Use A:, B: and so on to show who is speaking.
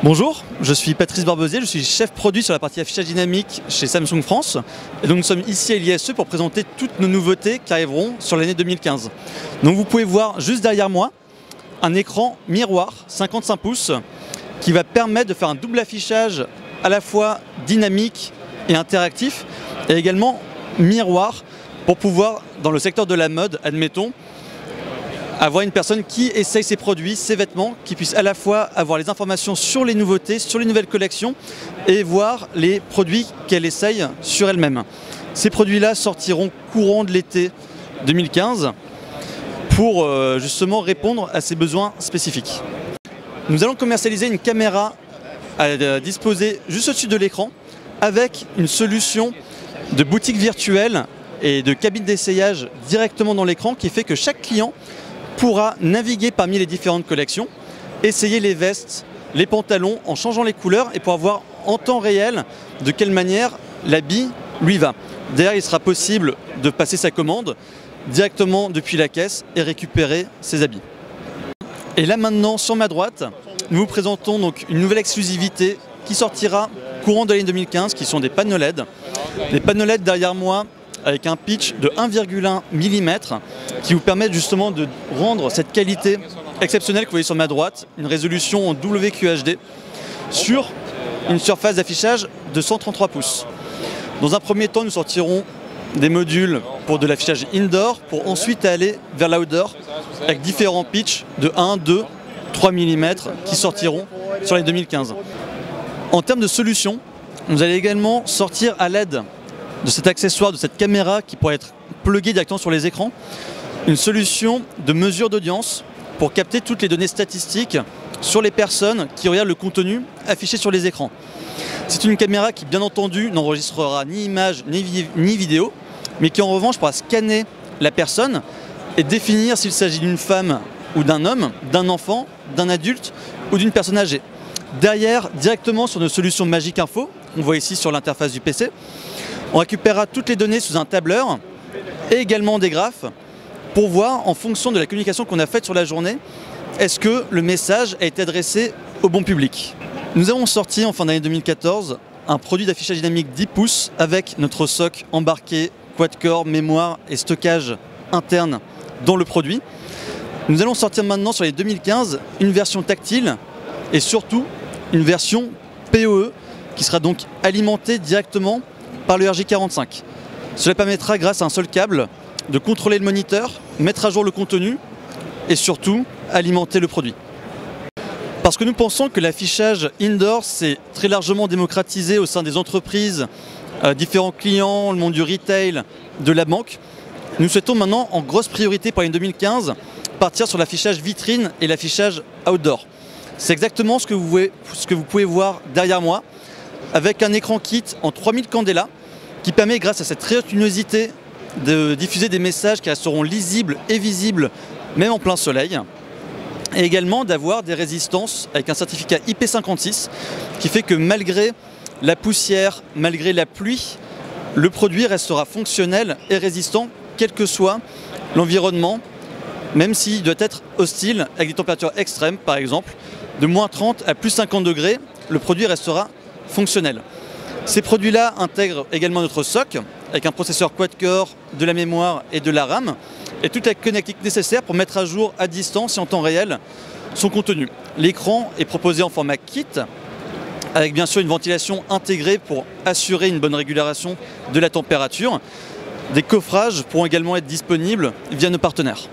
A: Bonjour, je suis Patrice Barbezier, je suis chef produit sur la partie affichage dynamique chez Samsung France. Et donc nous sommes ici à l'ISE pour présenter toutes nos nouveautés qui arriveront sur l'année 2015. Donc vous pouvez voir juste derrière moi un écran miroir 55 pouces qui va permettre de faire un double affichage à la fois dynamique et interactif, et également miroir pour pouvoir, dans le secteur de la mode, admettons, avoir une personne qui essaye ses produits, ses vêtements, qui puisse à la fois avoir les informations sur les nouveautés, sur les nouvelles collections et voir les produits qu'elle essaye sur elle-même. Ces produits-là sortiront courant de l'été 2015 pour justement répondre à ses besoins spécifiques. Nous allons commercialiser une caméra à disposer juste au-dessus de l'écran avec une solution de boutique virtuelle et de cabine d'essayage directement dans l'écran qui fait que chaque client pourra naviguer parmi les différentes collections, essayer les vestes, les pantalons en changeant les couleurs et pouvoir voir en temps réel de quelle manière l'habit lui va. D'ailleurs, il sera possible de passer sa commande directement depuis la caisse et récupérer ses habits. Et là maintenant, sur ma droite, nous vous présentons donc une nouvelle exclusivité qui sortira courant de l'année 2015, qui sont des panneaux LED. Des panneaux LED derrière moi avec un pitch de 1,1 mm qui vous permet justement de rendre cette qualité exceptionnelle que vous voyez sur ma droite, une résolution en WQHD sur une surface d'affichage de 133 pouces. Dans un premier temps, nous sortirons des modules pour de l'affichage indoor pour ensuite aller vers l'outdoor avec différents pitchs de 1, 2, 3 mm qui sortiront sur les 2015. En termes de solutions, nous allons également sortir à l'aide de cet accessoire, de cette caméra qui pourrait être pluguée directement sur les écrans, une solution de mesure d'audience pour capter toutes les données statistiques sur les personnes qui regardent le contenu affiché sur les écrans. C'est une caméra qui, bien entendu, n'enregistrera ni image ni vidéo, mais qui en revanche pourra scanner la personne et définir s'il s'agit d'une femme ou d'un homme, d'un enfant, d'un adulte ou d'une personne âgée. Derrière, directement sur nos solutions Magic Info, on voit ici sur l'interface du PC, on récupérera toutes les données sous un tableur et également des graphes pour voir en fonction de la communication qu'on a faite sur la journée, est-ce que le message a été adressé au bon public. Nous avons sorti en fin d'année 2014 un produit d'affichage dynamique 10 pouces avec notre SoC embarqué, quad-core, mémoire et stockage interne dans le produit. Nous allons sortir maintenant sur les 2015 une version tactile et surtout une version PoE qui sera donc alimentée directement par le RJ45. Cela permettra, grâce à un seul câble, de contrôler le moniteur, mettre à jour le contenu et surtout alimenter le produit. Parce que nous pensons que l'affichage indoor s'est très largement démocratisé au sein des entreprises, différents clients, le monde du retail, de la banque, nous souhaitons maintenant, en grosse priorité pour l'année 2015, partir sur l'affichage vitrine et l'affichage outdoor. C'est exactement ce que vous pouvez voir derrière moi, avec un écran kit en 3000 candela, qui permet, grâce à cette très haute luminosité, de diffuser des messages qui resteront lisibles et visibles, même en plein soleil. Et également d'avoir des résistances avec un certificat IP56, qui fait que malgré la poussière, malgré la pluie, le produit restera fonctionnel et résistant, quel que soit l'environnement, même s'il doit être hostile, avec des températures extrêmes par exemple, de moins 30 à plus 50 degrés, le produit restera fonctionnel. Ces produits-là intègrent également notre SoC, avec un processeur quad-core, de la mémoire et de la RAM, et toute la connectique nécessaire pour mettre à jour à distance et en temps réel son contenu. L'écran est proposé en format kit, avec bien sûr une ventilation intégrée pour assurer une bonne régulation de la température. Des coffrages pourront également être disponibles via nos partenaires.